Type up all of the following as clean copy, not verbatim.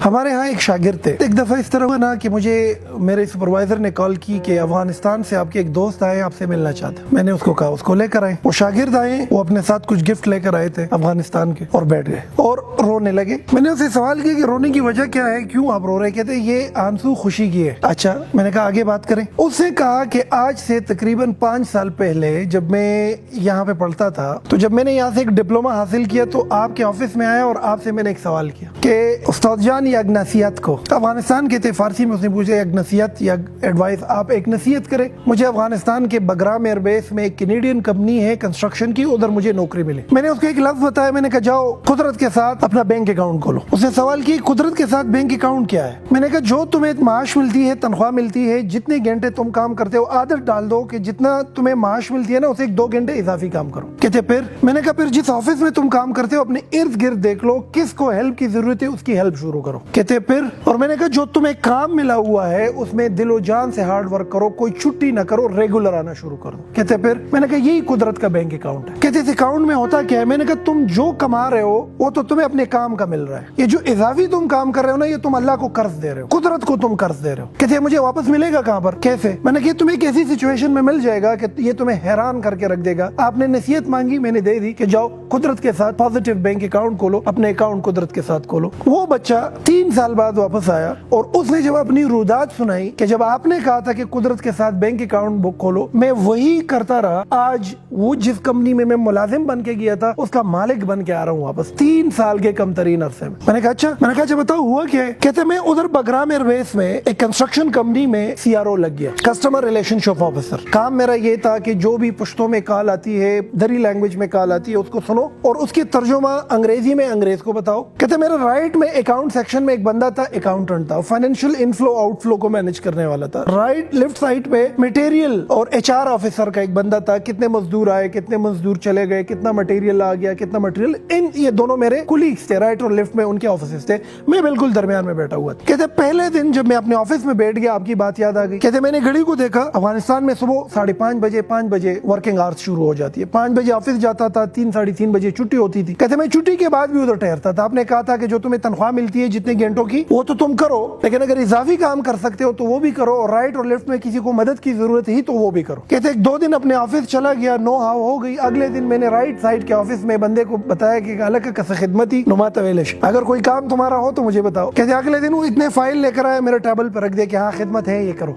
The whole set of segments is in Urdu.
ہمارے ہاں ایک شاگرد تھے. ایک دفعہ اس طرح ہوا نا کہ مجھے میرے سپروائزر نے کال کی کہ افغانستان سے آپ کے ایک دوست آئے آپ سے ملنا چاہتے ہیں. میں نے اس کو کہا اس کو لے کر آئے. وہ شاگرد آئے, وہ اپنے ساتھ کچھ گفٹ لے کر آئے تھے افغانستان کے, اور بیٹھ گئے اور رونے لگے. میں نے اسے سوال کیا کہ رونے کی وجہ کیا ہے, کیوں آپ رو رہے؟ کہتے یہ آنسو خوشی کی ہے. اچھا, میں نے کہا آگے بات کریں. اس نے کہا کہ آج سے تقریباً 5 سال پہلے جب میں یہاں پہ پڑھتا تھا, تو جب میں نے یہاں سے ایک ڈپلوما حاصل کیا تو آپ کے آفس میں آیا اور آپ سے میں نے ایک سوال کیا کہ استاد جان یہ اگنسیت کو افغانستان کے تھے, فارسی میں اس نے پوچھا اگنسیت یا ایڈوائس, آپ ایک نصیحت کریں, مجھے افغانستان کے بگرام ایئر بیس میں ایک کینیڈین کمپنی ہے کنسٹرکشن کی, ادھر مجھے نوکری ملی. میں نے اس کو ایک لفظ بتایا, میں نے کہا جاؤ قدرت کے ساتھ اپنا بینک اکاؤنٹ کھولو. اس نے سوال کی قدرت کے ساتھ بینک اکاؤنٹ کیا ہے؟ میں نے کہا جو تمہیں معاش ملتی ہے, تنخواہ ملتی ہے, جتنے گھنٹے تم کام کرتے ہو عادت ڈال دو کہ جتنا تمہیں معاش ملتی ہے نا اسے 2 گھنٹے اضافی کام کرو. کہتے پھر؟ میں نے کہا پھر جس آفس میں تم کام کرتے ہو اپنے ارد گرد دیکھ لو کس کو ہیلپ کی ضرورت ہے, اس کی ہیلپ شروع کرو. کہتے پھر؟ اور میں نے کہا جو تمہیں کام ملا ہوا ہے اس میں دل و جان سے ہارڈ ورک کرو, کوئی چھٹی نہ کرو, ریگولر آنا شروع کرو. کہتے پھر؟ میں نے کہا یہی قدرت کا بینک اکاؤنٹ ہے. کہتے اس اکاؤنٹ میں ہوتا کیا ہے؟ میں نے کہا تم جو کما رہے ہو وہ تو تمہیں اپنے کام کا مل رہا ہے, یہ جو اضافی تم کام کر رہے ہو نا یہ تم اللہ کو قرض دے رہے ہو, قدرت کو تم قرض دے رہے ہو. کہتے مجھے واپس ملے گا کہاں پر, کیسے؟ میں نے کہا تمہیں ایک ایسی سچویشن میں مل جائے گا کہ یہ تمہیں حیران کر کے رکھ دے گا. آپ نے نصیحت مانگی, میں نے دے دی کہ جاؤ قدرت کے ساتھ پازیٹیو بینک اکاؤنٹ کھولو, اپنے اکاؤنٹ قدرت کے ساتھ کھولو. وہ بچہ 3 سال بعد واپس آیا اور اس نے جب اپنی رودات سنائی کہ جب آپ نے کہا تھا کہ قدرت کے ساتھ بینک اکاؤنٹ بک کھولو, میں وہی کرتا رہا. آج وہ جس کمپنی میں ملازم بن کے گیا تھا اس کا مالک بن کے آ رہا ہوں واپس 3 سال کے کم ترین عرصے میں. میں نے کہا اچھا, میں نے کہا اچھا بتاؤ ہوا کیا ہے؟ کہتے میں ادھر بگرام ایئر بیس میں ایک کنسٹرکشن کمپنی میں CRO لگ گیا, کسٹمر ریلیشن شپ آفیسر. کام میرا یہ تھا کہ جو بھی پشتوں میں کال آتی ہے, دری لینگویج میں کال آتی ہے, اس کو سنو اور اس کی ترجمہ انگریزی میں انگریز کو بتاؤ. کہتے میرا رائٹ میں اکاؤنٹ سیکشن میں ایک بندہ تھا, اکاؤنٹنٹ تھا, فائنینشیل انفلو آؤٹ فلو کو مینج کرنے والا تھا. رائٹ لیفٹ سائڈ پہ مٹیریل اور HR آفیسر کا ایک بندہ تھا, کتنے مزدور آئے, کتنے مزدور چلے گئے, کتنا مٹیریل آ گیا, کتنا مٹیریل, یہ دونوں میرے کولیگز تھے, رائٹ اور لیفٹ میں ان کے آفیسز تھے, میں بالکل درمیان میں بیٹھا ہوا تھا. کہتے پہلے دن جب میں اپنے آفس میں بیٹھ گیا آپ کی بات یاد آ گئی. کہتے میں نے گھڑی کو دیکھا, افغانستان میں صبح 5:30 بجے ورکنگ آورس شروع ہو جاتی ہے, 5 بجے آفس جاتا تھا, 3-3:30 بجے چھٹی ہوتی تھی. کہتے میں چھٹی کے بعد بھی ادھر ٹھہرتا تھا. آپ نے کہا تھا کہ جو تمہیں تنخواہ ملتی ہے جتنے گھنٹوں کی وہ تو تم کرو, لیکن اگر اضافی کام کر سکتے ہو تو وہ بھی کرو, اور رائٹ اور لیفٹ میں کسی کو مدد کی ضرورت ہی تو وہ بھی کرو. کہتے 2 دن اپنے آفس چلا گیا, نو ہاو ہو گئی. اگلے دن میں نے رائٹ سائڈ کے آفس میں بندے کو بتایا کہ الگ کس خدمتی نما طویلش, اگر کوئی کام تمہارا ہو تو مجھے بتاؤ. کہتے اگلے دن وہ اتنے فائل لے کر آئے, میرے ٹیبل پر رکھ دیا کہ ہاں خدمت ہے یہ کرو.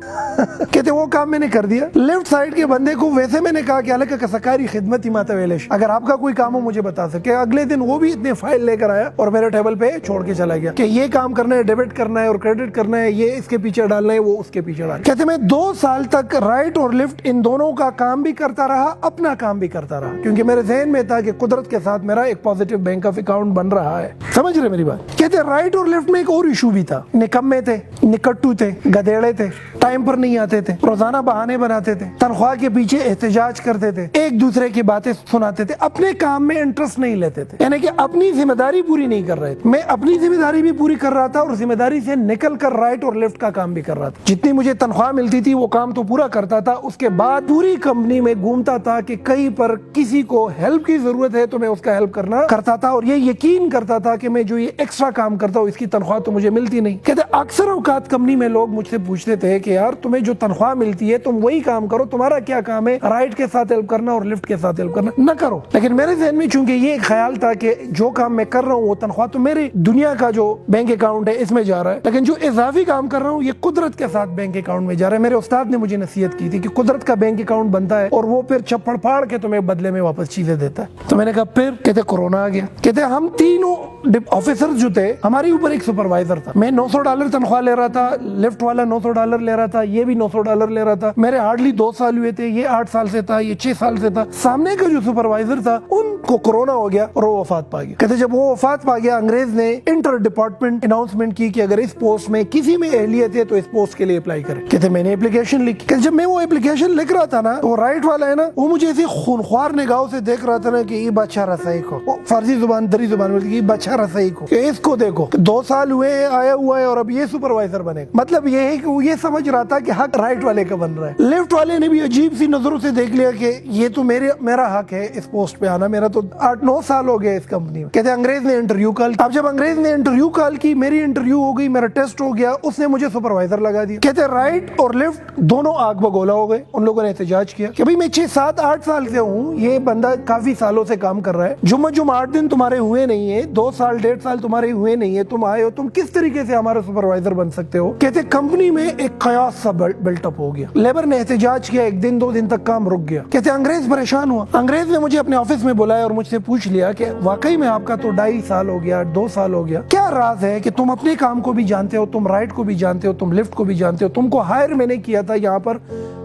کہتے وہ کام میں نے کر دیا. لیفٹ سائڈ کے بندے کو ویسے میں نے کہا کہ الگ کسکاری خدمتی ماتا ویلش, اگر آپ کا کوئی کام ہو مجھے بتا سکے. اگلے دن وہ بھی اتنے فائل لے کر آیا اور میرے ٹیبل پہ چھوڑ کے چلا گیا کہ یہ کام کرنا ہے, ڈیبٹ کرنا ہے اور کریڈٹ کرنا ہے, یہ اس کے پیچھے ڈالنا ہے, وہ اس کے پیچھے ڈالنا. کہتے میں 2 سال تک رائٹ اور لیفٹ ان دونوں کا کام بھی کرتا رہا, اپنا کام بھی کرتا رہا, کیونکہ میرے ذہن میں تھا کہ قدرت کے ساتھ میرا ایک پازیٹیو بینک آف اکاؤنٹ بن رہا ہے. سمجھ رہے میری بات؟ کہتے رائٹ اور لیفٹ میں ایک اور ایشو بھی تھا, نکمے تھے, نکٹو تھے, گدیڑے تھے, ٹائم پر نہیں آتے تھے, روزانہ بہانے بناتے تھے, تنخواہ کے پیچھے احتجاج کرتے تھے, ایک دوسرے کی باتیں سناتے تھے, اپنے کام میں انٹرسٹ نہیں لیتے تھے, یعنی کہ اپنی ذمہ داری پوری نہیں کر رہے تھے. میں اپنی ذمہ داری بھی پوری کر رہا تھا اور ذمہ داری سے نکل کر رائٹ اور لیفٹ کا کام بھی کر رہا تھا. جتنی مجھے تنخواہ ملتی تھی وہ کام تو پورا کرتا تھا, اس کے بعد پوری کمپنی میں گھومتا تھا کہ کہیں پر کسی کو ہیلپ کی ضرورت ہے تو میں اس کا ہیلپ کرنا کرتا تھا, اور یہ یقین کرتا تھا کہ میں جو یہ ایکسٹرا کام کرتا ہوں اس کی تنخواہ تو مجھے ملتی نہیں. کہتے اکثر اوقات کمپنی میں لوگ مجھ سے پوچھتے تھے کہ یار تمہیں جو تنخواہ ملتی ہے تم وہی کام کرو, تمہارا کیا کام ہے رائٹ کے ساتھ ہیلپ کرنا اور لیفٹ کے ساتھ ہیلپ کرنا, نہ کرو. لیکن میرے ذہن میں چونکہ یہ ایک خیال تھا کہ جو کام میں کر رہا ہوں وہ تنخواہ تو میری دنیا کا جو بینک اکاؤنٹ ہے اس میں جا رہا ہے, لیکن جو اضافی کام کر رہا ہوں یہ قدرت کے ساتھ بینک اکاؤنٹ میں جا رہا ہے. میرے استاد نے مجھے نصیحت کی تھی کہ قدرت کا بینک اکاؤنٹ بنتا ہے اور وہ پھر چپڑ پھاڑ کے تمہیں بدلے میں واپس چیزیں دیتا ہے. تو میں نے کہا پھر؟ کہتے کورونا آ گیا. کہتے ہم تینوں آفیسر جو تھے, ہمارے اوپر ایک سپروائزر تھا, میں $900 تنخواہ لے رہا تھا, لیفٹ والا $900 لے رہا تھا, یہ بھی $900 لے رہا تھا. میرے ہارڈلی 2 سال ہوئے تھے, یہ 8 سال سے تھا, یہ 6 سال سے تھا. سامنے کا جو سپروائزر تھا ان کو کورونا ہو گیا اور وہ وفات پا گیا. کہتے جب وہ وفات پا گیا انگریز نے انٹر ڈپارٹمنٹ اناؤنسمنٹ کی کہ اگر اس پوسٹ میں کسی میں اہلیت ہے تو اس پوسٹ کے لیے اپلائی کرے. کہتے میں نے اپلیکیشن لکھی. کہ جب میں وہ اپلیکیشن لکھ رہا تھا نا, وہ رائٹ والا ہے نا, وہ مجھے ایسی خونخوار نگاہوں سے دیکھ رہا تھا نا کہ یہ بادشاہ رسائی کو, فارسی زبان دری زبان میں یہ بادشاہ اچھا رسائی کو کہ اس کو دیکھو 2 سال ہوئے آیا ہوا ہے اور اب یہ سپروائزر بنے گا. مطلب یہ ہے کہ وہ یہ سمجھ رہا تھا کہ حق رائٹ والے کا بن رہا ہے. لیفٹ والے نے بھی عجیب سی نظروں سے دیکھ لیا کہ یہ تو میرا حق ہے اس پوسٹ پہ آنا, میرا تو 8-9 سال ہو گیا اس کمپنی میں. کہتے انگریز نے انٹرویو کال. اب جب انگریز نے انٹرویو کال کی, میری انٹرویو ہو گئی, میرا ٹیسٹ ہو گیا, اس نے مجھے سپروائزر لگا دیا. کہتے رائٹ اور لیفٹ دونوں آگ بگولا ہو گئے. ان لوگوں نے احتجاج کیا کہ بھئی میں 6-7-8 سال سے ہوں, یہ بندہ کافی سالوں سے کام کر رہا ہے, جمعہ 8 دن تمہارے ہوئے نہیں ہے, 2 سال 1.5 سال تمہارے ہوئے نہیں ہے, تم آئے ہو, تم کس طریقے سے ہمارا سپروائزر بن سکتے ہو. کہتے کمپنی میں ایک قیاس سا بلٹ اپ ہو گیا. لیبر نے احتجاج کیا, 1 دن 2 دن تک کام رک گیا. کہتے انگریز پریشان ہوا. انگریز نے مجھے اپنے آفس میں بلایا اور مجھ سے پوچھ لیا کہ واقعی میں آپ کا تو 2.5 سال ہو گیا, 2 سال ہو گیا, کیا راز ہے کہ تم اپنے کام کو بھی جانتے ہو, تم رائٹ کو بھی جانتے ہو, تم لیفٹ کو بھی جانتے ہو, تم کو ہائر میں نے کیا تھا یہاں پر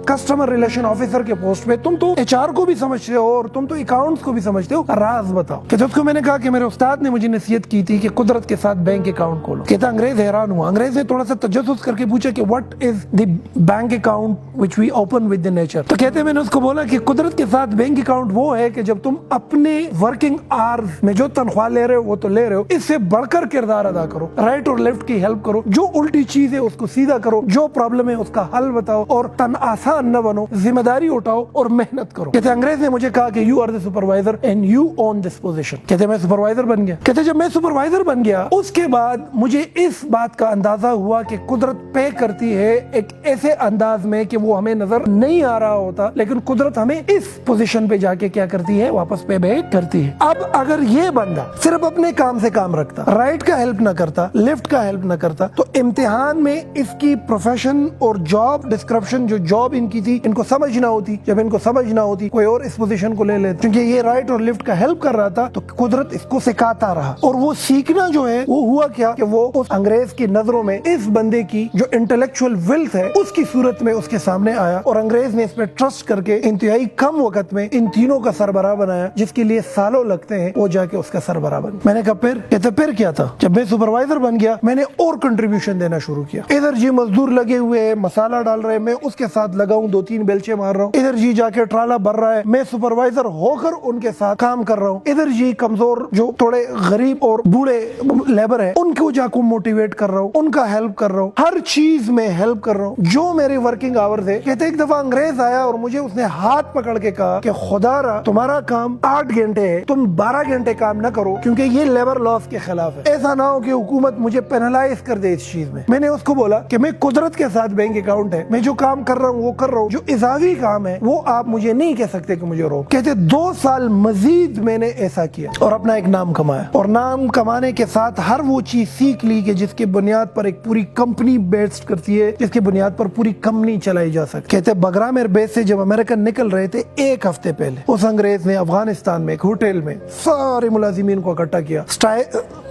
کسٹمر ریلیشن آفیسر کے پوسٹ پہ, تم تو ایچ آر کو بھی سمجھتے ہو اور تم تو اکاؤنٹس کو بھی سمجھتے ہو, راز بتاؤ. کہتے اس کو میں نے کہا کہ میرے استاد نے مجھے نصیحت کی تھی کہ قدرت کے ساتھ بینک اکاؤنٹ کھولو. کہتا انگریز حیران ہوا. انگریز نے تھوڑا سا تجسس کر کے پوچھا کہ what is the bank account which we open with the nature. تو کہتے میں نے اس کو بولا کہ قدرت کے ساتھ بینک اکاؤنٹ وہ ہے کہ جب تم اپنے ورکنگ آورز میں جو تنخواہ لے رہے ہو وہ تو لے رہے ہو, اس سے بڑھ کر کردار ادا کرو, رائٹ اور لیفٹ کی ہیلپ کرو, جو الٹی چیز ہے اس کو سیدھا کرو, جو پرابلم ہے اس کا حل بتاؤ اور تن آسان نہ بنو, ذمہ داری اٹھاؤ اور محنت کرو. کہتے انگریز نے مجھے کہا کہ you are the supervisor and you own this position. کہتے میں سپروائزر بن گیا. کہتے جب میں سپروائزر بن گیا اس کے بعد مجھے اس بات کا اندازہ ہوا کہ قدرت پے کرتی ہے ایک ایسے انداز میں کہ وہ ہمیں نظر نہیں آ رہا ہوتا, لیکن قدرت ہمیں اس پوزیشن پہ جا کے کیا کرتی ہے, واپس پے بیک کرتی ہے. اب اگر یہ بندہ صرف اپنے کام سے کام رکھتا, رائٹ کا ہیلپ نہ کرتا, لیفٹ کا ہیلپ نہ کرتا, تو امتحان میں اس کی پروفیشن اور جاب ڈسکرپشن جو جاب ان کی تھی ان کو سمجھ نہ ہوتی. جب ان کو سمجھ نہ ہوتی کوئی اور اس پوزیشن کو لے لیتا, کیونکہ یہ رائٹ اور لیفٹ کا ہیلپ کر رہا تھا تو قدرت اس کو سکھاتا رہا. اور وہ سیکھنا جو ہے وہ ہوا کیا کہ وہ اس انگریز کی نظروں میں اس بندے کی جو انٹلیکچوئل ویلتھ ہے اس کی صورت میں اس کے سامنے آیا, اور انگریز نے اس پہ ٹرسٹ کر کے انتہائی کم وقت میں ان تینوں کا سربراہ بنایا, جس کے لیے سالوں لگتے ہیں, وہ جا کے اس کا سربراہ بن. میں نے کہا پھر کیا تھا. جب میں سپروائزر بن گیا میں نے اور کنٹریبیوشن دینا شروع کیا. ادھر جی مزدور لگے ہوئے ہیں, مسالہ ڈال رہے ہیں, میں اس کے ساتھ لگا ہوں, 2-3 بیلچے مار رہا ہوں. ادھر جی جا کے ٹرالا بھر رہا ہے, میں سپروائزر ہو کر ان کے ساتھ کام کر رہا ہوں. ادھر جی کمزور جو تھوڑے غریب اور بوڑھے لیبر ہیں ان کو جا کو موٹیویٹ کر رہا ہوں, ان کا ہیلپ کر رہا ہوں, ہر چیز میں ہیلپ کر رہا ہوں جو میرے ورکنگ آورز ہے. کہتے ایک دفعہ انگریز آیا اور مجھے اس نے ہاتھ پکڑ کے کہا کہ خدا را تمہارا کام 8 گھنٹے ہے, تم 12 گھنٹے کام نہ کرو کیونکہ یہ لیبر لاس کے خلاف ہے. ایسا نہ ہو کہ حکومت مجھے پینلائز کر دے اس چیز میں. میں نے اس کو بولا کہ میں قدرت کے ساتھ بینک اکاؤنٹ ہے, میں جو کام کر رہا ہوں وہ کر رہا ہوں, جو اضافی کام ہے وہ آپ مجھے نہیں کہہ سکتے کہ مجھے روک. کہتے 2 سال مزید میں نے ایسا کیا اور اپنا ایک نام کمایا, اور نام کمانے کے ساتھ ہر وہ چیز سیکھ لی کہ جس کے بنیاد پر ایک پوری کمپنی بیسڈ کرتی ہے, جس کے بنیاد پر پوری کمپنی چلائی جا سکتی. کہتے بگرام ایئر بیس سے جب امریکن نکل رہے تھے 1 ہفتے پہلے اس انگریز نے افغانستان میں ایک ہوٹل میں سارے ملازمین کو اکٹھا کیا,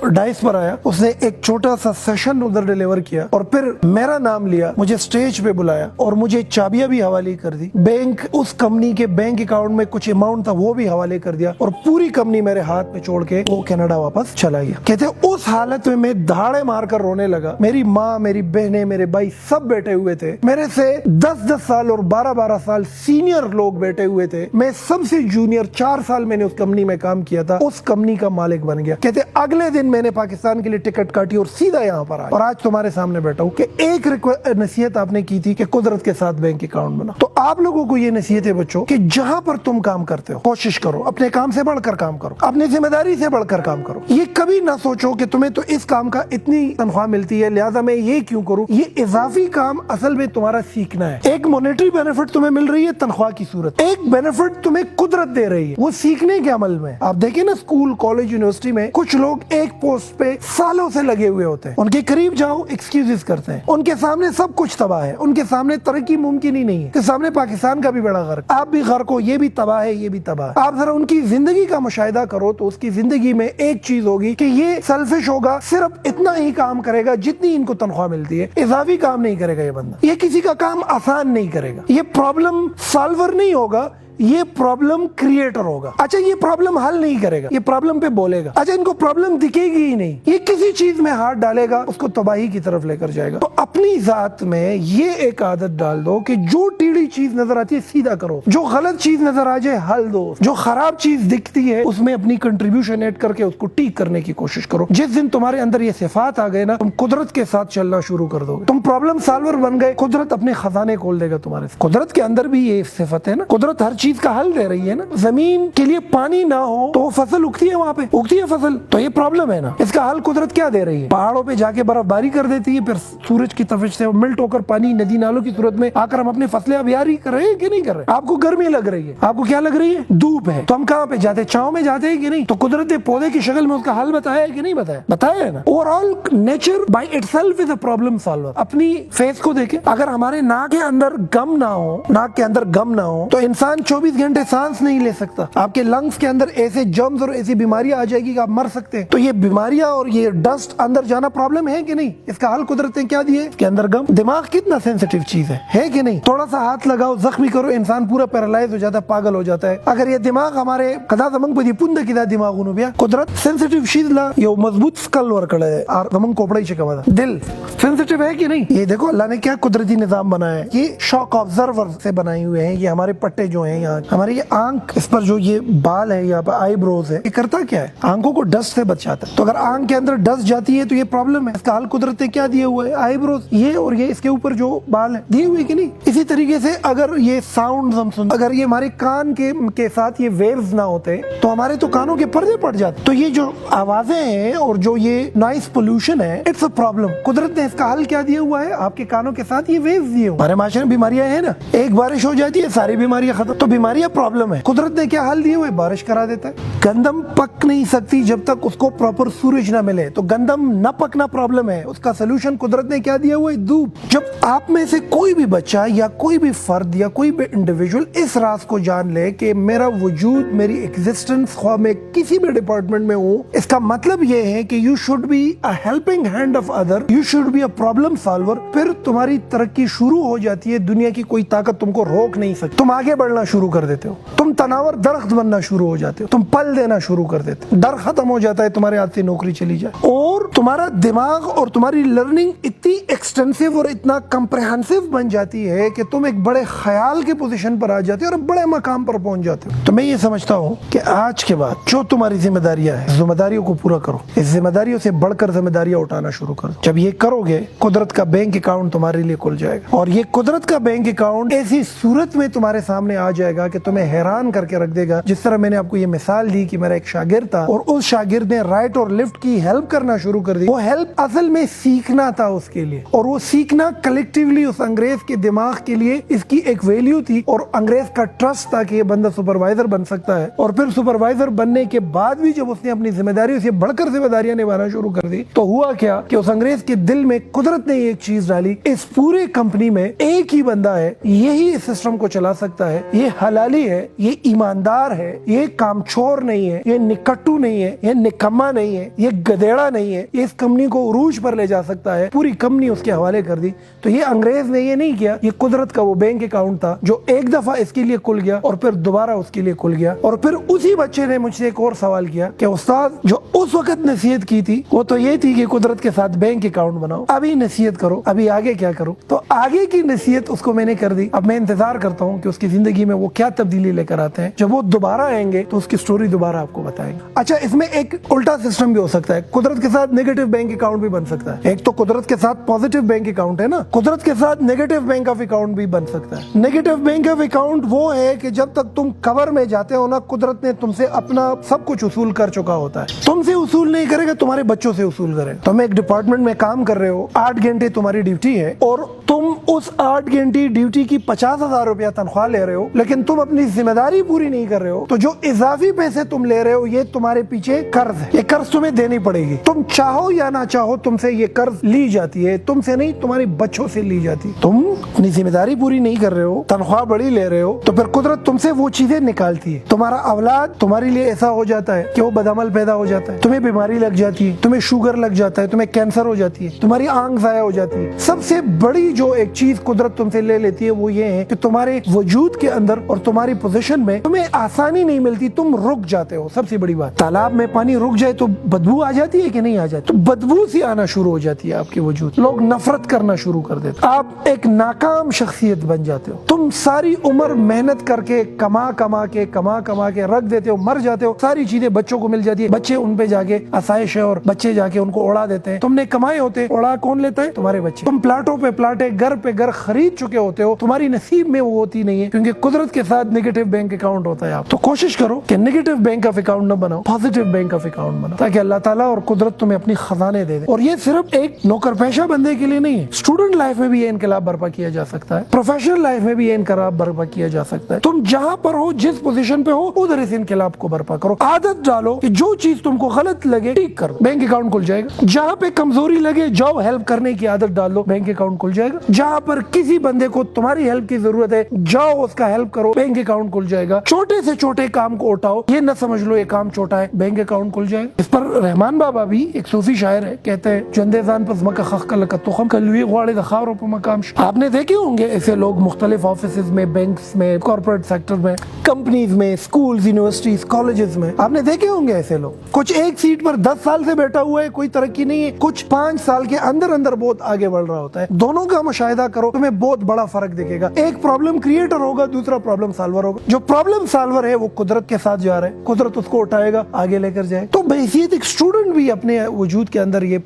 ڈائس پر آیا, اس نے ایک چھوٹا سا سیشن ادھر ڈیلیور کیا اور پھر میرا نام لیا, مجھے سٹیج پہ بلایا اور مجھے چابیاں بھی حوالے کر دی. بینک اس کمپنی کے بینک اکاؤنٹ میں کچھ اماؤنٹ تھا وہ بھی حوالے کر دیا, اور پوری کمپنی میرے ہاتھ میں چھوڑ کے وہ کینیڈا واپس چلا گیا. کہتے اس حالت میں دھاڑے مار کر رونے لگا. میری ماں, میری بہنیں, میرے بھائی سب بیٹھے ہوئے تھے, میرے سے 10-10 سال اور 12-12 سال سینئر لوگ بیٹھے ہوئے تھے. میں سب سے جونیئر, 4 سال میں نے اس کمپنی میں کام کیا تھا, اس کمپنی کا مالک بن گیا. کہتے اگلے دن میں نے پاکستان کے لیے ٹکٹ کاٹی اور سیدھا یہاں پر آیا, اور آج تمہارے سامنے بیٹھا ہوں کہ ایک نصیحت آپ نے کی تھی کہ قدرت کے ساتھ بینک اکاؤنٹ بنا. تو آپ لوگوں کو یہ نصیحت ہے بچوں کہ جہاں پر تم کام کرتے ہو کوشش کرو اپنے کام سے بڑھ کر کام کرو, اپنی ذمہ داری سے بڑھ کر کام کرو. یہ کبھی نہ سوچو کہ تمہیں تو اس کام کا اتنی تنخواہ ملتی ہے لہذا میں یہ کیوں کروں. یہ اضافی کام اصل میں تمہارا سیکھنا ہے. ایک مانیٹری بینیفٹ تمہیں مل رہی ہے تنخواہ کی صورت, ایک بینیفٹ تمہیں قدرت دے رہی ہے وہ سیکھنے کے عمل میں. آپ دیکھیں نا اسکول, کالج, یونیورسٹی میں کچھ لوگ ایک پوسٹ پہ سالوں سے لگے ہوئے ہوتے ہیں, ان کے قریب جاؤ ایکسکیوزز کرتے ہیں, ان کے سامنے سب کچھ تباہ ہے, ان کے سامنے ترقی ممکن ہی نہیں ہے, کہ سامنے پاکستان کا بھی بڑا غرق, آپ بھی غرق ہو, یہ بھی تباہ ہے, یہ بھی تباہ ہے. آپ ذرا ان کی زندگی کا مشاہدہ کرو تو اس کی زندگی میں ایک چیز ہوگی کہ یہ سیلفش ہوگا, صرف اتنا ہی کام کرے گا جتنی ان کو تنخواہ ملتی ہے, اضافی کام نہیں کرے گا یہ بندہ, یہ کسی کا کام آسان نہیں کرے گا, یہ پرابلم سالور نہیں ہوگا, یہ پرابلم کریٹر ہوگا. اچھا یہ پرابلم حل نہیں کرے گا, یہ پرابلم پہ بولے گا. اچھا ان کو پرابلم دکھے گی ہی نہیں, یہ کسی چیز میں ہاتھ ڈالے گا اس کو تباہی کی طرف لے کر جائے گا. تو اپنی ذات میں یہ ایک عادت ڈال دو کہ جو ٹیڑھی چیز نظر آتی ہے سیدھا کرو, جو غلط چیز نظر آ جائے حل دو, جو خراب چیز دکھتی ہے اس میں اپنی کنٹریبیوشن ایڈ کر کے اس کو ٹھیک کرنے کی کوشش کرو. جس دن تمہارے اندر یہ صفات آ گئے نا, تم قدرت کے ساتھ چلنا شروع کر دو گے, تم پرابلم سالور بن گئے. قدرت اپنے خزانے کھول دے گا تمہارے. قدرت کے اندر بھی یہ صفت ہے نا, قدرت ہر چیز کا حل دے رہی ہے نا. زمین کے لیے پانی نہ ہو تو وہ فصل اگتی ہے, وہاں پہ اگتی ہے فصل, تو یہ پرابلم ہے نا. اس کا حل قدرت کیا دے رہی ہے؟ پہاڑوں پہ جا کے برف باری کر دیتی ہے, پھر سورج کی تفش سے ملٹ ہو کر پانی ندی نالوں کی صورت میں آ کر ہم اپنے فصلیں ابیاری کر رہے ہیں کہ نہیں کر رہے؟ آپ کو گرمی لگ رہی ہے, آپ کو کیا لگ رہی ہے؟ دھوپ ہے, تو ہم کہاں پہ جاتے ہیں؟ چھاؤں میں جاتے ہیں کہ نہیں؟ تو قدرت نے پودے کی شکل میں اس کا حل بتایا ہے کہ نہیں بتایا؟ بتایا ہے نا. Over all nature by it self is a problem solver. اپنی فیس کو دیکھیں, اگر ہمارے ناک کے اندر گم نہ ہو, ناک کے اندر گم نہ ہو تو انسان 24 گھنٹے سانس نہیں لے سکتا. آپ کے لنگس کے اندر ایسے جرمز اور ایسی بیماریاں آ جائے گی کہ آپ مر سکتے ہیں. تو یہ بیماریاں اور یہ ڈسٹ اندر جانا پرابلم ہے کہ نہیں؟ اس کا حل قدرت نے کیا دیا ہے؟ اس کے اندر گم. دماغ کتنا سینسیٹیو چیز ہے کہ نہیں؟ تھوڑا سا ہاتھ لگاؤ, زخمی کرو, انسان پورا پیرالائز ہو جاتا ہے, پاگل ہو جاتا ہے. اگر یہ دماغ ہمارے قدا زمنگ پہ پند کدا دماغ انو بیا قدرت سینسیٹیو چیز لا, یہ مضبوط سکل ورکڑ ہے اور زمنگ کوپڑائی چکا دا دل سینسیٹیو ہے کہ نہیں؟ یہ دیکھو اللہ نے کیا قدرتی نظام بنایا ہے. یہ شاک آبزرور سے بنائے ہوئے ہیں. یہ ہمارے پٹے جو ہیں یہاں, ہماری یہ آنکھ, اس پر جو یہ بال ہے یہاں پہ آئی بروز ہے, یہ کرتا کیا ہے؟ آنکھوں کو ڈسٹ سے بچاتا ہے. تو اگر آنکھ کے اندر ڈسٹ جاتی ہے تو یہ پرابلم ہے. اس کا حل قدرت نے کیا دیا ہوا ہے؟ آئی بروز. یہ اور یہ اس کے اوپر جو بال ہیں دیے ہوئے کہ نہیں؟ اسی طریقے سے اگر یہ ساؤنڈ ہم سن, اگر یہ ہمارے کان کے ساتھ یہ ویوز نہ ہوتے تو ہمارے تو کانوں کے پردے پڑ جاتے. تو یہ جو آوازیں ہیں اور جو یہ نوائز پولوشن ہے, اٹس اے پرابلم. قدرت نے اس کا حل کیا دیا ہوا ہے؟ آپ کے کانوں کے ساتھ یہ ویوز دیے ہوئے. ہمارے معاشرے میں بیماریاں ہیں نا, ایک بارش ہو جاتی ہے ساری بیماریاں ختم. تو بیماریاں پرابلم ہے. قدرت نے کیا حل دیے ہوئے؟ بارش کرا دیتا ہے. گندم پک نہیں سکتی جب تک اس کو پراپر سورج نہ ملے, تو گندم نہ پکنا پرابلم ہے. اس کا سلوشن قدرت نے کیا دیا ہوا ہے؟ دھوپ. جب آپ میں سے کوئی بھی بچہ یا کوئی بھی فرد یا کوئی بھی انڈیویجول اس راز کو جان لے کہ میرا وجود, میری ایگزسٹنس, خواہ میں کسی بھی ڈپارٹمنٹ میں ہوں, اس کا مطلب یہ ہے کہ you should be a helping hand of other, you should be a problem solver. پھر تمہاری ترقی شروع ہو جاتی ہے. دنیا کی کوئی طاقت تم کو روک نہیں سکتی. تم آگے بڑھنا شروع کر دیتے ہو, تم تناور درخت بننا شروع ہو جاتے ہو, تم پل دینا شروع کر دیتے ہو. ڈر ختم ہو جاتا ہے, تمہارے ہاتھ سے نوکری چلی جائے. اور تمہارا دماغ اور تمہاری لرننگ اتنی ایکسٹینسو اور اتنا کمپریہنسو بن جاتی ہے کہ تم ایک بڑے خیال کے پوزیشن پر آ جاتے ہو اور بڑے مقام پر پہنچ جاتے ہو. تو میں یہ سمجھتا ہوں کہ آج کے بعد جو تمہاری ذمہ داریاں ہیں, ذمہ داریوں کو پورا کرو. اس ذمہ داریوں سے بڑھ کر ذمہ داریاں اٹھانا شروع کرو. جب یہ کرو گے, قدرت کا بینک اکاؤنٹ تمہارے لیے کھل جائے گا. اور یہ قدرت کا بینک اکاؤنٹ ایسی صورت میں تمہارے سامنے آ جائے گا کہ تمہیں حیران کر کے رکھ دے گا. جس طرح میں نے آپ کو یہ مثال دی کہ میرا ایک شاگرد تھا اور اس شاگرد نے رائٹ اور لیفٹ کی ہیلپ کرنا شروع کر دی. وہ ہیلپ اصل میں سیکھنا تھا اس کے لیے, اور وہ سیکھنا کلیکٹیولی اس انگریز کے دماغ کے لیے اس کی ایک ویلیو تھی, اور انگریز کا ٹرسٹ تھا کہ یہ بندہ سپروائزر بن سکتا ہے. اور پھر سپروائزر بننے کے بعد بھی جب اس نے اپنی ذمہ داریوں سے بڑھ کر ذمہ داریاں نبھانا شروع کر دی, تو ہوا کیا کہ اس انگریز کے دل میں قدرت نے ایک چیز ڈالی, اس پورے کمپنی میں ایک ہی بندہ ہے, یہی اس سسٹم کو چلا سکتا ہے, یہ حلالی ہے, یہ ایماندار ہے, یہ کامچور نہیں ہے, یہ نکٹو نہیں ہے, یہ نکما نہیں ہے, یہ گدیڑا نہیں ہے, یہ اس کمپنی کو عروج پر لے جا سکتا ہے. پوری کمپنی اس کے حوالے کر دی. تو یہ انگریز نے یہ نہیں کیا, یہ قدرت کا وہ بینک اکاؤنٹ تھا جو ایک دفعہ اس کے لیے کھل گیا اور پھر دوبارہ اس کے لیے کھل گیا. اور پھر اسی بچے نے مجھ سے ایک اور سوال کیا کہ استاد جو اس وقت نصیحت کی تھی وہ تو یہ تھی کہ قدرت کے ساتھ بینک اکاؤنٹ بناؤ, ابھی نصیحت کرو, ابھی آگے کیا کرو. تو آگے کی نصیحت اس کو میں نے کر دی. اب میں انتظار کرتا ہوں کہ اس کی زندگی میں وہ کیا تبدیلی لے کر آتے ہیں. جب وہ دوبارہ آئیں گے تو اس کی سٹوری دوبارہ آپ کو بتائیں گے. اچھا, اس میں ایک الٹا سسٹم بھی ہو سکتا ہے. قدرت کے ساتھ نیگیٹو بینک اکاؤنٹ بھی بن سکتا ہے. ایک تو قدرت کے ساتھ پازیٹیو بینک اکاؤنٹ ہے نا, قدرت کے ساتھ نیگیٹو بینک آف اکاؤنٹ بھی بن سکتا ہے. نیگیٹو بینک آف اکاؤنٹ وہ ہے کہ جب تک تم قبر میں جاتے ہو نا, قدرت نے تم سے اپنا سب کچھ اصول کر چکا ہوتا ہے. تم سے اصول نہیں کرے گا, تمہارے بچوں سے اصول کرے. تم ایک ڈپارٹمنٹ میں کام کر رہے ہو, 8 گھنٹے تمہاری ڈیوٹی ہے, اور تم اس 8 گھنٹے ڈیوٹی کی 50,000 روپیہ تنخواہ لے رہے ہو, لیکن تم اپنی ذمہ داری پوری نہیں کر رہے ہو. تو جو اضافی پیسے تم لے رہے ہو یہ تمہارے پیچھے قرض ہے, یہ قرض تمہیں دینی پڑے گی. تم چاہو یا نہ چاہو تم سے یہ قرض لی جاتی ہے. جاتی ہے تم سے نہیں, تمہاری بچوں سے لی جاتی ہے. تم اپنی ذمہ داری پوری نہیں کر رہے ہو, تنخواہ بڑی لے رہے ہو, تو پھر قدرت تم سے وہ چیزیں نکالتی ہے. تمہارا اولاد تمہارے لیے ایسا ہو جاتا ہے کہ وہ بدعمل پیدا ہو جاتا ہے, تمہیں بیماری لگ جاتی ہے, تمہیں شوگر لگ جاتا ہے, تمہیں کینسر ہو جاتی ہے, تمہاری آنکھ ضائع ہو جاتی ہے. سب سے بڑی جو ایک چیز قدرت تم سے لے لیتی ہے وہ یہ ہے کہ تمہارے وجود کے اندر اور تمہاری پوزیشن میں تمہیں آسانی نہیں ملتی, تم رک جاتے ہو. سب سے بڑی بات, تالاب میں پانی رک جائے تو بدبو آ جاتی ہے کہ نہیں آ جاتی؟ تو بدبو سی آنا شروع ہو جاتی ہے آپ کے وجود, لوگ نفرت کرنا شروع کر دیتے, آپ ایک ناکام شخصیت بن جاتے ہو. تم ساری عمر محنت کر کے کما کما کے رکھ دیتے ہو, مر جاتے ہو, ساری چیزیں بچوں کو مل جاتی ہے, بچے ان پہ جا کے آسائش ہے اور بچے جا کے ان کو اڑا دیتے ہیں. تم نے کمائے ہوتے, اڑا کون لیتا ہے؟ تمہارے بچے. تم پلاٹوں پہ پلاٹے, گھر پہ گھر خرید چکے ہوتے ہو, تمہاری نصیب میں وہ ہوتی نہیں ہے, کیونکہ قدرت کے ساتھ نیگیٹو بینک اکاؤنٹ ہوتا ہے. آپ تو کوشش کرو کہ نیگیٹو بینک آف اکاؤنٹ نہ بناؤ, پازیٹو بینک آف اکاؤنٹ بناؤ, تاکہ اللہ تعالیٰ اور قدرت تمہیں اپنی خزانے دے دے. اور یہ صرف ایک نوکر پیشہ بندے کے لیے نہیں ہے, اسٹوڈنٹ لائف میں بھی یہ انقلاب برپا کیا جا سکتا ہے, پروفیشنل لائف میں بھی یہ انقلاب برپا کیا جا سکتا ہے. تم جہاں پر ہو, جس پوزیشن پہ ہو, ادھر اس انقلاب کو برپا کرو. عادت ڈالو کہ جو چیز تم کو غلط لگے ٹھیک کرو, بینک اکاؤنٹ کھل جائے گا. جہاں پہ کمزوری لگے جاؤ, ہیلپ کرنے کی عادت ڈال لو, بینک اکاؤنٹ کھل جائے گا. جہاں پر کسی بندے کو تمہاری ہیلپ کی ضرورت ہے جاؤ اس کا ہیلپ کرو, بینک اکاؤنٹ کھل جائے گا. چھوٹے سے چھوٹے کام کو اٹھاؤ, یہ نہ سمجھ لو یہ کام چھوٹا ہے, بینک اکاؤنٹ کھل جائے گا. اس پر رحمان بابا بھی ایک صوفی شاعر ہے, کہتے ہیں جندے زان پر زمکہ خخ کلک تخم کلوی غواڑے دخاورو پر مقام. آپ نے دیکھے ہوں گے ایسے لوگ مختلف آفیسز میں, بینکس میں, کارپوریٹ سیکٹر میں, کمپنیز میں, سکولز, یونیورسٹیز, کالجز میں آپ نے دیکھے ہوں گے ایسے لوگ. کچھ ایک سیٹ پر 10 سال سے بیٹھا ہوا ہے, کوئی ترقی نہیں ہے, کچھ 5 سال کے اندر بہت آگے بڑھ رہا ہوتا ہے. دونوں کا مشاہدہ کرو, تمہیں بہت بڑا فرق دکھے گا. ایک پرابلم کریٹر ہوگا, دوسرا پرابلم سالور ہوگا. جو پرابلم سالور ہے وہ قدرت کے ساتھ جا رہا ہے, قدرت اس کو اٹھائے گا, آگے لے کر جائے. تو بحیثیت ایک اسٹوڈنٹ بھی اپنے وجود کے اندر یہ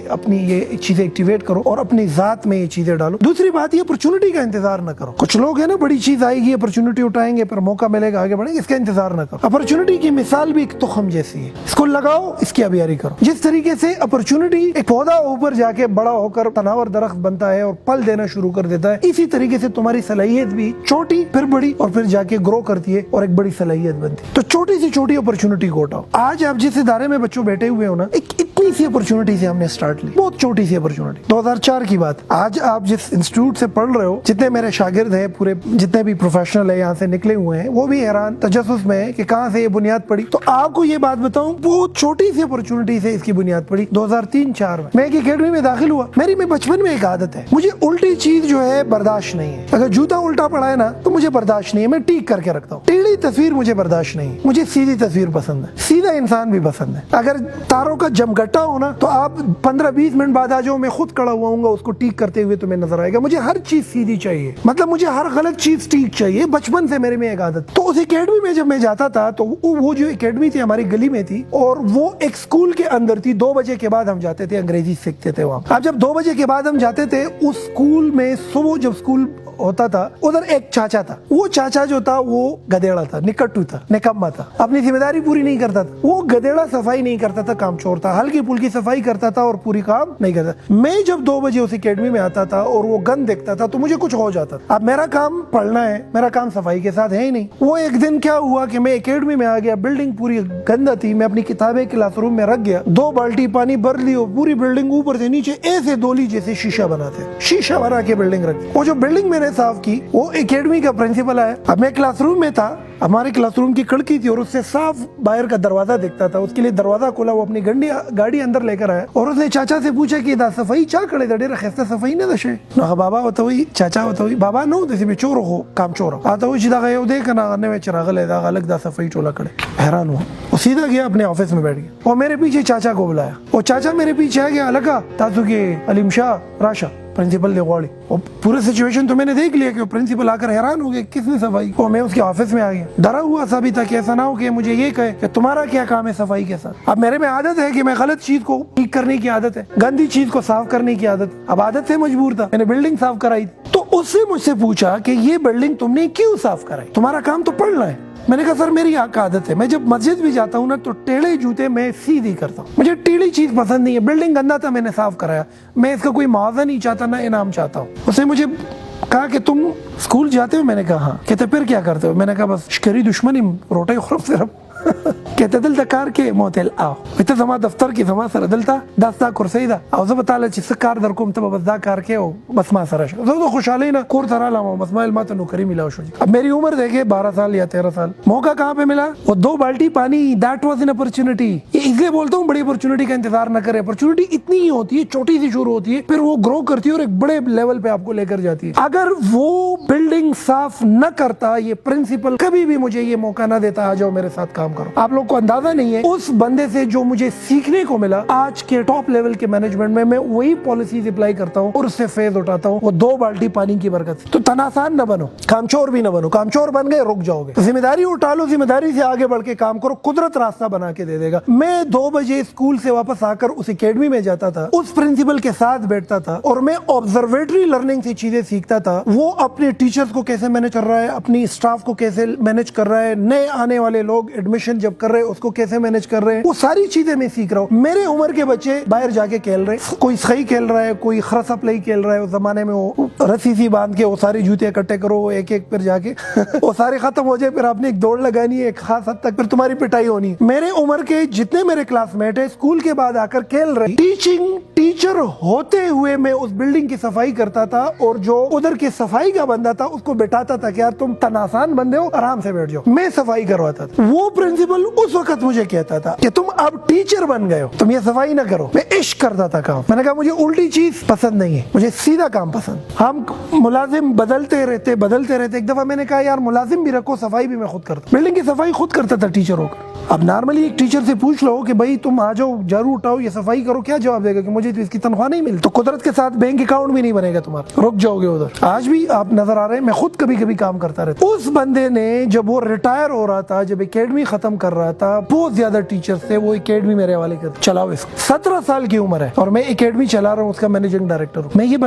اپنی یہ چیزیں ایکٹیویٹ کرو اور اپنی ذات میں یہ چیزیں ڈالو. دوسری بات, یہ اپرچونٹی کا انتظار نہ کرو. کچھ لوگ ہیں نا, بڑی چیز آئے گی, اپرچونٹی اٹھائیں گے, پھر موقع ملے گا, آگے بڑھیں گے, اس کا انتظار نہ کرو. اپرچونٹی کی مثال بھی ایک تخم جیسی ہے, اس کو لگاؤ, اس کی آبیاری کرو. جس طریقے سے اپرچونٹی ایک پودا اوپر جا کے بڑا ہو کر تناور درخت بنتا ہے اور پھل دینا شروع کر دیتا ہے, اسی طریقے سے تمہاری صلاحیت بھی چھوٹی پھر بڑی اور پھر جا کے گرو کرتی ہے اور ایک بڑی صلاحیت بنتی ہے. تو چھوٹی سے چھوٹی اپرچونٹی کو اٹھاؤ. آج آپ جس ادارے میں بچوں بیٹھے ہوئے ہو نا, ایک اتنی سی اپرچونٹی سے ہم نے سٹارٹ لی, بہت چھوٹی سی اپرچونٹی. 2004 کی بات. آج آپ جس انسٹیٹیوٹ سے پڑھ رہے ہو, جتنے میرے شاگرد ہیں, پورے جتنے بھی پروفیشنل ہیں یہاں سے نکلے ہوئے ہیں, وہ بھی حیران تجسس میں ہے کہ کہاں سے یہ بنیاد پڑی. تو آپ کو یہ بات بتاؤں, بہت چھوٹی سی اپرچونٹی سے اس کی بنیاد پڑی. 2003-04 میں ایک اکیڈمی میں داخل ہوا. میری میں بچپن میں ایک عادت ہے, مجھے الٹی چیز جو ہے برداشت نہیں ہے. اگر جوتا الٹا پڑا ہے نا تو مجھے برداشت نہیں ہے, میں ٹیک کر کے رکھتا ہوں. ٹیڑھی تصویر مجھے برداشت نہیں ہے, مجھے سیدھی تصویر پسند ہے. سیدھا انسان بھی پسند ہے. اگر تاروں کا جمگٹا ہونا تو آپ 15-20 منٹ بعد آ جاؤ, میں خود کھڑا ہوا ہوں گا, اس کو ٹیک کرتے ہوئے تمہیں نظر آئے گا. مجھے ہر چیز سیدھی چاہیے, مطلب مجھے ہر غلط چیز ٹھیک چاہیے. بچپن سے میرے میں ایک عادت. تو اس اکیڈمی میں جب میں جاتا تھا تو وہ جو اکیڈمی تھی ہماری گلی میں تھی, اور وہ ایک اسکول کے اندر تھی. 2 بجے کے بعد ہم جاتے تھے, انگریزی سیکھتے تھے وہاں. اب جب 2 بجے کے بعد ہم جاتے تھے اس اسکول میں, صبح جب اسکول ہوتا تھا, ادھر ایک چاچا تھا. وہ چاچا جو تھا وہ گدیڑا تھا, نکٹو تھا, نکما تھا, اپنی ذمہ داری پوری نہیں کرتا تھا. وہ گدیڑا صفائی نہیں کرتا تھا, کام چور تھا, ہلکی پھلکی صفائی کرتا تھا اور پوری کام نہیں کرتا. میں جب 2 بجے اس اکیڈمی میں آتا تھا اور وہ گند دیکھتا تھا تو مجھے کچھ ہو جاتا تھا. اب میرا کام پڑھنا ہے, میرا کام صفائی کے ساتھ ہے ہی نہیں. وہ ایک دن کیا ہوا کہ میں اکیڈمی میں آ گیا, بلڈنگ پوری گندا تھی, میں اپنی کتابیں کلاس روم میں رکھ گیا, 2 بالٹی پانی بھر لی اور پوری بلڈنگ اوپر سے نیچے ایسے دولی جیسے شیشہ بناتے, شیشہ بنا کے بلڈنگ رکھ. وہ جو بلڈنگ میں نے صاف کی, وہ اکیڈمی کا پرنسپل آیا. اب میں کلاس روم میں تھا, ہمارے کلاس روم کی کھڑکی تھی اور اس سے صاف باہر کا دروازہ دیکھتا تھا. اس کے لیے دروازہ کھولا, وہ اپنی گاڑی اندر لے کر آیا اور اس نے چاچا سے پوچھا کہ دا صفائی چا کڑے دا ډیره خسته صفائی نه دشه. نو بابا وته وی, چاچا وته وی, بابا نو د سی چور هو کام چور اته وی چې دا یو دې کنه نه چراغ له دا الگ دا صفائی ټولا کړي. حیران ہوا. وہ سیدھا گیا اپنے آفس میں بیٹھ گیا, اور میرے پیچھے چاچا کو بلایا. وہ چاچا میرے پیچھے آ گیا, لگا تاسو کې علیم شاہ راشا پرنسپل دے غواړي. اور پورے سچویشن تو میں نے دیکھ لیا کہ وہ پرنسپل آ کر حیران ہو گیا کس نے صفائی. اور میں اس کے آفس میں آ گیا, ڈرا ہوا سا بھی تھا کہ ایسا نہ ہو کہ مجھے یہ کہے کہ تمہارا کیا کام ہے صفائی کے ساتھ. اب میرے میں عادت ہے کہ میں غلط چیز کو ٹھیک کرنے کی عادت ہے, گندی چیز کو صاف کرنے کی عادت. اب عادت سے مجبور تھا, میں نے بلڈنگ صاف کرائی. تو اس سے مجھ سے پوچھا کہ یہ بلڈنگ تم نے کیوں صاف کرائی, تمہارا کام تو پڑھنا ہے. میں نے کہا سر میری عادت ہے, میں جب مسجد بھی جاتا ہوں نا تو ٹیڑھے جوتے میں سیدھی کرتا ہوں, مجھے ٹیڑھی چیز پسند نہیں ہے. بلڈنگ گندا تھا, میں نے صاف کرایا, میں اس کا کوئی معاوضہ نہیں چاہتا, نہ انعام چاہتا ہوں. اس نے مجھے کہا کہ تم اسکول جاتے ہو, میں نے کہا ہاں. کہتے پھر کیا کرتے ہو, میں نے کہا بس شکری دشمنی روٹے خرف صرف کہتے دل کار کې موتل آو ته زما دفتر کې زما سره دلته داستا کرسي ده او زه به تعالی چې کار در کوم ته بس دا کار کې او بس ما سره شو زه خوشاله نه کور تر علم بس ما علمات نوکری ملاو شو اب میری عمر دیکھے 12 سال یا 13 سال موقع کہاں پہ ملا وہ 2 بالٹی پانی دیٹ واز این اپرچونٹی اس لیے بولتا ہوں بڑی اپرچونٹی کا انتظار نہ کرے اپرچونٹی اتنی ہی ہوتی ہے چھوٹی سی شروع ہوتی ہے پھر وہ گرو کرتی ہے اور ایک بڑے لیول پہ آپ کو لے کر جاتی ہے اگر وہ بلڈنگ صاف نہ کرتا یہ پرنسپل کبھی بھی مجھے یہ موقع نہ دیتا آ جاؤ میرے ساتھ کام کرو آپ لوگ کو اندازہ نہیں ہے اس بندے سے جو مجھے سیکھنے کو ملا آج کے ٹاپ لیول کے مینجمنٹ میں وہی پالیسیز اپلائی کرتا ہوں اور اس سے فیض اٹھاتا ہوں وہ 2 بالٹی پانی کی برکت سے تو تناسان نہ بنو کامچور بھی نہ بنو کامچور بن گئے رک جاؤ گے ذمہ داری اٹھا لو ذمہ داری سے آگے بڑھ کے کام کرو قدرت راستہ بنا کے دے دے گا میں 2 بجے اسکول سے واپس آ کر اس اکیڈمی میں جاتا تھا اس پرنسپل کے ساتھ بیٹھتا تھا اور میں آبزرویٹری لرننگ سے چیزیں سیکھتا تھا وہ اپنے ٹیچرز کو کیسے مینج کر رہا ہے اپنی اسٹاف کو کیسے مینج کر رہا ہے نئے آنے والے لوگ ایڈمیشن جب کر رہے ہیں اس کو کیسے مینج کر رہے ہیں وہ ساری چیزیں میں سیکھ رہا ہوں میرے عمر کے بچے باہر جا کے کھیل رہے کوئی سخی کھیل رہا ہے کوئی خرسا پلائی کھیل رہا ہے اس زمانے میں وہ رسی سی باندھ کے وہ ساری جوتے اکٹھے کرو ایک ایک پھر جا کے وہ سارے ختم ہو جائے پھر آپ نے ایک دوڑ لگانی ہے ایک خاص حد تک پھر تمہاری پٹائی ہونی میرے عمر کے جتنے میرے کلاس میٹ ہیں اسکول کے بعد آ کر کھیل رہے ٹیچر ہوتے ہوئے میں اس بلڈنگ کی صفائی کرتا تھا اور جو ادھر کی صفائی کا بندہ تھا اس کو بٹھاتا تھا کہ یار تم تناسان بندے ہو آرام سے بیٹھ جاؤ میں صفائی کرواتا تھا وہ پرنسپل اس وقت مجھے کہتا تھا کہ تم اب ٹیچر بن گئے ہو تم یہ صفائی نہ کرو میں عشق کرتا تھا کام میں نے کہا مجھے الٹی چیز پسند نہیں ہے مجھے سیدھا کام پسند ہم ملازم بدلتے رہتے ایک دفعہ میں نے کہا یار ملازم بھی رکھو صفائی بھی میں خود کرتا بلڈنگ کی صفائی خود کرتا تھا ٹیچر ہو کر اب نارملی ایک ٹیچر سے پوچھ لو کہ بھائی تم آ جاؤ جھاڑو اٹھاؤ یہ صفائی کرو کیا جواب دے گا کہ مجھے تو اس کی تنخواہ نہیں ملتی تو قدرت کے ساتھ بینک اکاؤنٹ بھی نہیں بنے گا تمہارا رک جاؤ گے ادھر آج بھی آپ نظر آ رہے ہیں میں خود کبھی کبھی کام کرتا رہتا اس بندے نے جب وہ ریٹائر ہو رہا تھا جب اکیڈمی ختم کر رہا تھا بہت زیادہ ٹیچر تھے وہ اکیڈمی میرے حوالے کر چلاؤ اس 17 سال کی عمر ہے اور میں اکیڈمی چلا رہا ہوں اس کا مینیجنگ ڈائریکٹر ہوں میں یہ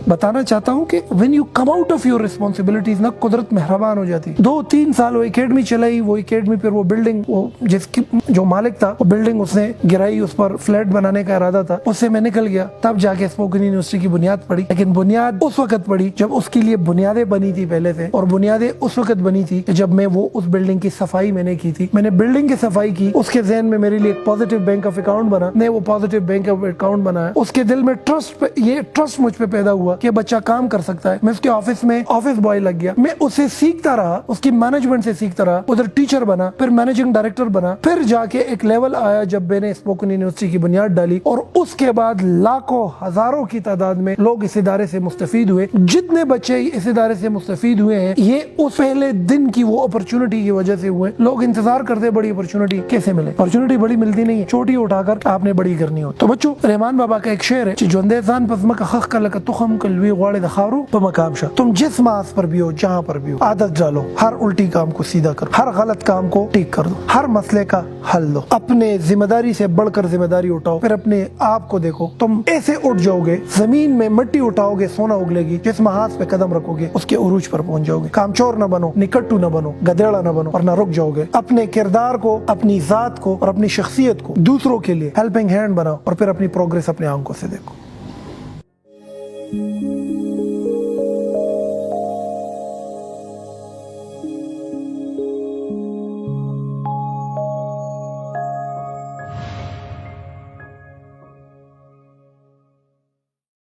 بتانا چاہتا ہوں کہ when you come out of your responsibilities نا قدرت مہربان ہو جاتی 2-3 سال وہ اکیڈمی چلائی وہ اکیڈمی پھر وہ بلڈنگ وہ جس کی جو مالک تھا وہ بلڈنگ اس نے گرائی اس پر فلیٹ بنانے کا ارادہ تھا اس سے میں نکل گیا تب جا کے اسپوکن یونیورسٹی کی بنیاد پڑی لیکن بنیاد اس وقت پڑی جب اس کے لیے بنیادیں بنی تھی پہلے سے اور بنیادیں اس وقت بنی تھی جب میں وہ اس بلڈنگ کی صفائی میں نے کی تھی میں نے بلڈنگ کی صفائی کی اس کے ذہن میں میرے لیے ایک پازیٹیو بینک آف اکاؤنٹ بنا میں وہ پازیٹیو بینک آف اکاؤنٹ بنایا اس کے دل میں ٹرسٹ مجھ پہ پیدا ہوا کہ بچہ کام کر سکتا ہے میں اس کے آفس میں آفس بوائے لگ گیا میں اسے سیکھتا رہا اس کی مینجمنٹ سے سیکھتا رہا ادھر ٹیچر بنا پھر مینیجنگ ڈائریکٹر بنا پھر جا کے ایک لیول آیا جب میں نے اسپوکن یونیورسٹی کی بنیاد ڈالی اور اس کے بعد لاکھوں ہزاروں کی تعداد میں لوگ اس ادارے سے مستفید ہوئے جتنے بچے اس ادارے سے مستفید ہوئے ہیں یہ اس پہلے دن کی وہ اپرچونٹی کی وجہ سے ہوئے لوگ انتظار کرتے بڑی اپرچونٹی کیسے ملے اپرچونٹی بڑی ملتی نہیں ہے چھوٹی اٹھا کر آپ نے بڑی کرنی ہو تو بچوں رحمان بابا کا ایک شعر ہے جو اندیزان پزمک حق کا لک تخم کلوی غواڑے دخارو بمقام شاہ تم جس ماس پر بھی ہو جہاں پر بھی ہو عادت ڈالو ہر الٹی کام کو سیدھا کرو ہر غلط کام کو ٹھیک کر دو ہر مسئلے کا حل دو اپنے ذمہ داری سے بڑھ کر ذمہ داری اٹھاؤ پھر اپنے آپ کو دیکھو تم ایسے اٹھ جاؤ گے زمین میں مٹی اٹھاؤ گے سونا اگلے گی جس محاذ پہ قدم رکھو گے اس کے عروج پر پہنچ جاؤ گے کامچور نہ بنو نکٹو نہ بنو گدیڑا نہ بنو اور نہ رک جاؤ گے اپنے کردار کو اپنی ذات کو اور اپنی شخصیت کو دوسروں کے لیے ہیلپنگ ہینڈ بناؤ اور پھر اپنی پروگریس اپنے آنکھوں سے دیکھو